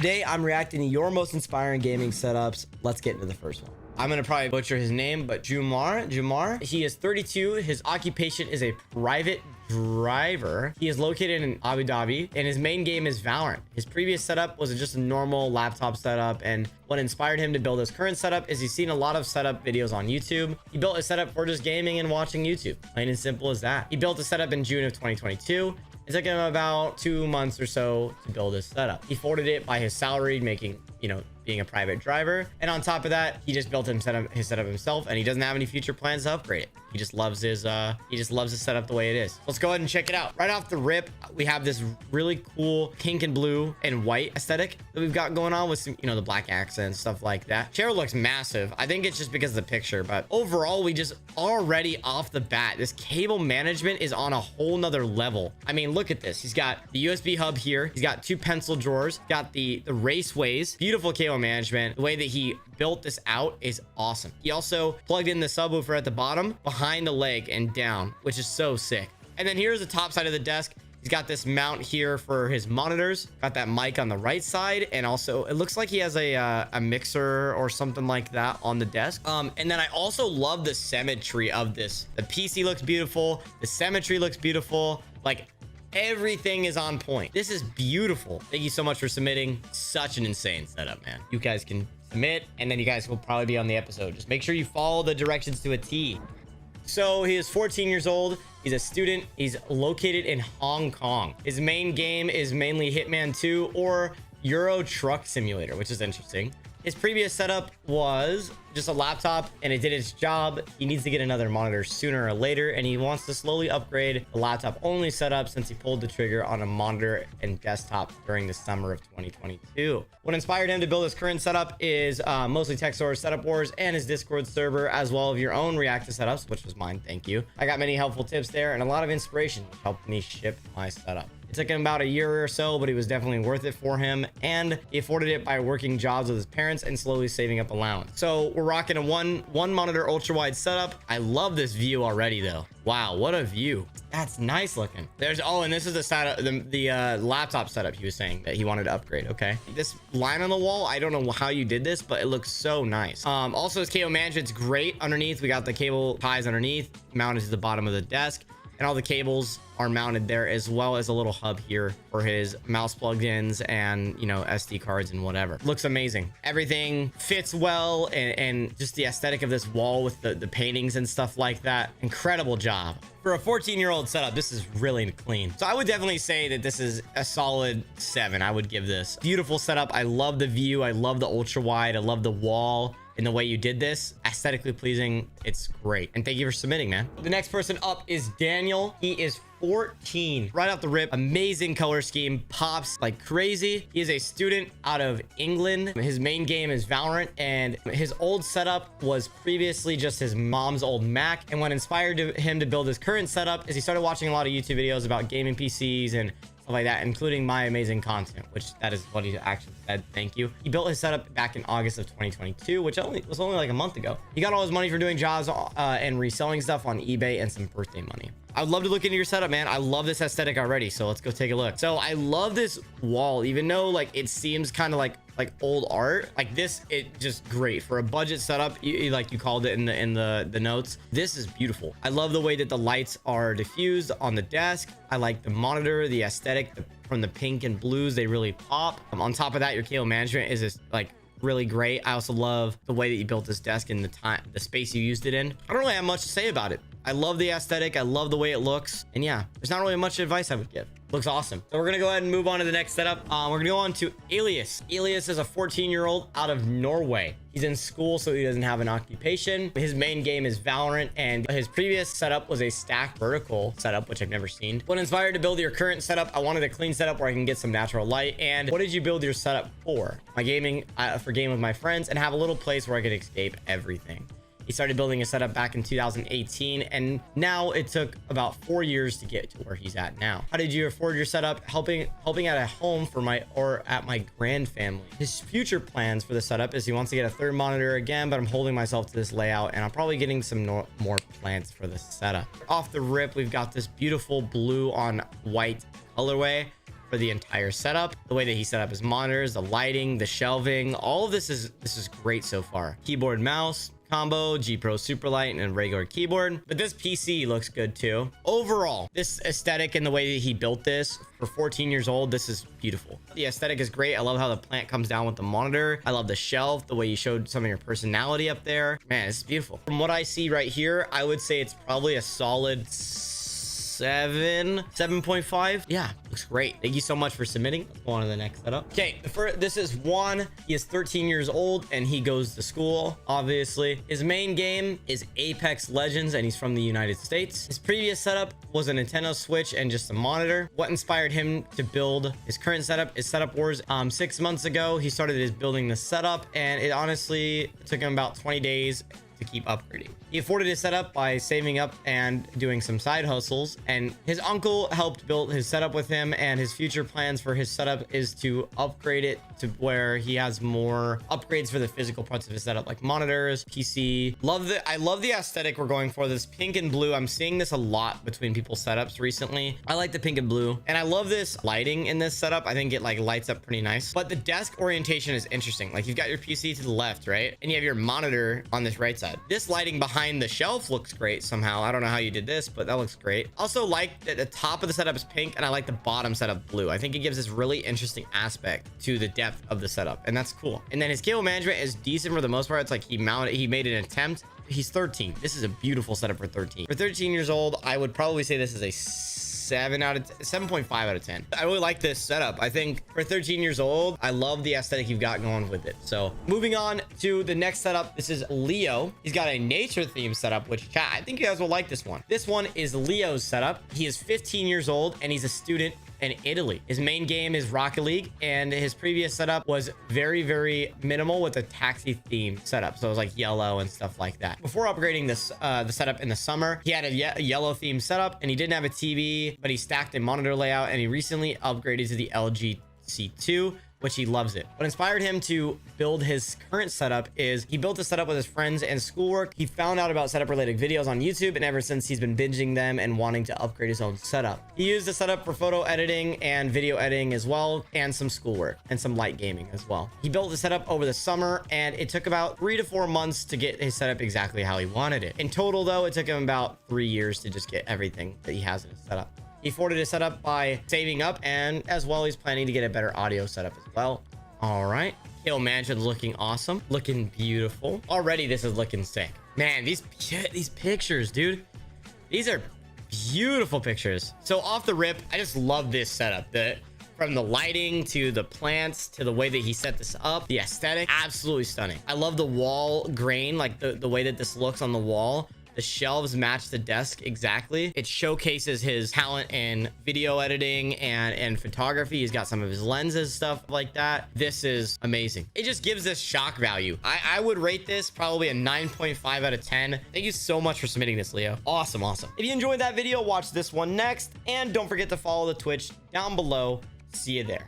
Today, I'm reacting to your most inspiring gaming setups. Let's get into the first one. I'm gonna probably butcher his name, but Jumar. He is 32. His occupation is a private driver. He is located in Abu Dhabi, and his main game is Valorant. His previous setup was just a normal laptop setup, and what inspired him to build his current setup is he's seen a lot of setup videos on YouTube. He built a setup for just gaming and watching YouTube. Plain and simple as that. He built a setup in June of 2022. It took him about 2 months or so to build his setup. He afforded it by his salary, making, being a private driver. And on top of that, he just built his setup himself, and he doesn't have any future plans to upgrade it. He just loves his setup the way it is. Let's go ahead and check it out. Right off the rip, we have this really cool pink and blue and white aesthetic that we've got going on with some, the black accents, stuff like that. Chair looks massive. I think it's just because of the picture, but overall, we just already off the bat, this cable management is on a whole nother level. I mean, look at this. He's got the USB hub here. He's got 2 pencil drawers, got the raceways, beautiful cable management. The way that he built this out is awesome. He also plugged in the subwoofer at the bottom, behind the leg and down, which is so sick. And then here's the top side of the desk. He's got this mount here for his monitors, got that mic on the right side, and also it looks like he has a mixer or something like that on the desk. And then I also love the symmetry of this. The PC looks beautiful, the symmetry looks beautiful, like everything is on point. This is beautiful. Thank you so much for submitting. Such an insane setup, man. You guys can submit, and then you guys will probably be on the episode. Just make sure you follow the directions to a T. So he is 14 years old. He's a student. He's located in Hong Kong. His main game is mainly Hitman 2 or Euro Truck Simulator, which is interesting. His previous setup was just a laptop, and it did its job. He needs to get another monitor sooner or later, and he wants to slowly upgrade the laptop only setup since he pulled the trigger on a monitor and desktop during the summer of 2022. What inspired him to build his current setup is mostly Tech Source, Setup Wars, and his Discord server, as well as your own React to setups, which was mine. Thank you. I got many helpful tips there and a lot of inspiration, which helped me ship my setup. It took him about a year or so, but it was definitely worth it for him, and he afforded it by working jobs with his parents and slowly saving up allowance. So we're rocking a one monitor ultra wide setup. I love this view already though. Wow, what a view. That's nice looking. And this is the laptop setup he was saying that he wanted to upgrade. Okay, this line on the wall, I don't know how you did this, but it looks so nice. Also his cable management's great. Underneath, we got the cable ties underneath, mounted to the bottom of the desk, and all the cables are mounted there, as well as a little hub here for his mouse plugins and SD cards and whatever. Looks amazing. Everything fits well, and just the aesthetic of this wall with the paintings and stuff like that. Incredible job. For a 14-year-old setup, this is really clean. So I would definitely say that this is a solid 7. I would give this. Beautiful setup. I love the view. I love the ultra wide. I love the wall. And the way you did this, aesthetically pleasing. It's great. And thank you for submitting, man. The next person up is Daniel. He is 14. Right off the rip, amazing color scheme, pops like crazy. He is a student out of England. His main game is Valorant, and his old setup was previously just his mom's old Mac. And what inspired him to build his current setup is he started watching a lot of YouTube videos about gaming PCs and stuff like that, including my amazing content, which that is what he actually said. Thank you. He built his setup back in August of 2022, which was only like a month ago. He got all his money for doing jobs and reselling stuff on eBay and some birthday money. I would love to look into your setup, man. I love this aesthetic already, so let's go take a look. So I love this wall, even though like it seems kind of like old art. Like this, it just great for a budget setup. Like you called it in the notes. This is beautiful. I love the way that the lights are diffused on the desk. I like the monitor, the aesthetic from the pink and blues. They really pop. On top of that, your cable management is just like really great. I also love the way that you built this desk and the space you used it in. I don't really have much to say about it. I love the aesthetic. I love the way it looks. And yeah, there's not really much advice I would give. Looks awesome. So we're gonna go ahead and move on to the next setup. We're gonna go on to Elias. Elias is a 14-year-old out of Norway. He's in school, so he doesn't have an occupation. His main game is Valorant, and his previous setup was a stacked vertical setup, which I've never seen. What inspired to build your current setup? I wanted a clean setup where I can get some natural light. And what did you build your setup for? My gaming, for gaming with my friends, and have a little place where I could escape everything. He started building a setup back in 2018, and now it took about 4 years to get to where he's at now. How did you afford your setup? Helping at a home at my grand family. His future plans for the setup is he wants to get a third monitor again, but I'm holding myself to this layout, and I'm probably getting some more plans for the setup. Off the rip, we've got this beautiful blue on white colorway for the entire setup. The way that he set up his monitors, the lighting, the shelving, all of this is great so far. Keyboard, mouse combo, G Pro Superlight, and regular keyboard. But this PC looks good too. Overall, this aesthetic and the way that he built this for 14 years old, this is beautiful. The aesthetic is great. I love how the plant comes down with the monitor. I love the shelf, the way you showed some of your personality up there. Man, this is beautiful. From what I see right here, I would say it's probably a solid 7.5. Yeah, looks great. Thank you so much for submitting. Let's go on to the next setup. Okay, this is Juan. He is 13 years old and he goes to school, obviously. His main game is Apex Legends and he's from the United States. His previous setup was a Nintendo Switch and just a monitor. What inspired him to build his current setup is Setup Wars. 6 months ago, he started his building the setup and it honestly took him about 20 days to keep upgrading. He afforded his setup by saving up and doing some side hustles, and his uncle helped build his setup with him, and his future plans for his setup is to upgrade it to where he has more upgrades for the physical parts of his setup, like monitors, PC. I love the aesthetic we're going for. This pink and blue, I'm seeing this a lot between people's setups recently. I like the pink and blue, and I love this lighting in this setup. I think it like lights up pretty nice, but the desk orientation is interesting. Like you've got your PC to the left, right? And you have your monitor on this right side. This lighting behind the shelf looks great somehow. I don't know how you did this, but that looks great. Also like that the top of the setup is pink and I like the bottom setup blue. I think it gives this really interesting aspect to the depth of the setup, and that's cool. And then his cable management is decent for the most part. It's like he made an attempt. He's 13. This is a beautiful setup for 13. For 13 years old, I would probably say this is a 7.5 out of 10. I really like this setup. I think for 13 years old, I love the aesthetic you've got going with it. So moving on to the next setup, this is Leo. He's got a nature theme setup, which chat, I think you guys will like this one. This one is Leo's setup. He is 15 years old and he's a student in Italy. His main game is Rocket League, and his previous setup was very, very minimal with a taxi theme setup. So it was like yellow and stuff like that. Before upgrading this, the setup in the summer, he had a yellow theme setup and he didn't have a TV, but he stacked a monitor layout, and he recently upgraded to the LG C2, which he loves it. What inspired him to build his current setup is he built a setup with his friends and schoolwork. He found out about setup related videos on YouTube, and ever since he's been binging them and wanting to upgrade his own setup. He used the setup for photo editing and video editing as well, and some schoolwork and some light gaming as well. He built the setup over the summer, and it took about 3 to 4 months to get his setup exactly how he wanted it. In total though, it took him about 3 years to just get everything that he has in his setup. He afforded his setup by saving up, and as well, he's planning to get a better audio setup as well. All right. Cable management looking awesome. Looking beautiful. Already, this is looking sick. Man, these pictures, dude. These are beautiful pictures. So off the rip, I just love this setup. From the lighting to the plants to the way that he set this up, the aesthetic, absolutely stunning. I love the wall grain, like the way that this looks on the wall. The shelves match the desk exactly. It showcases his talent in video editing and photography. He's got some of his lenses, stuff like that. This is amazing. It just gives this shock value. I would rate this probably a 9.5 out of 10. Thank you so much for submitting this, Leo. Awesome, awesome. If you enjoyed that video, watch this one next. And don't forget to follow the Twitch down below. See you there.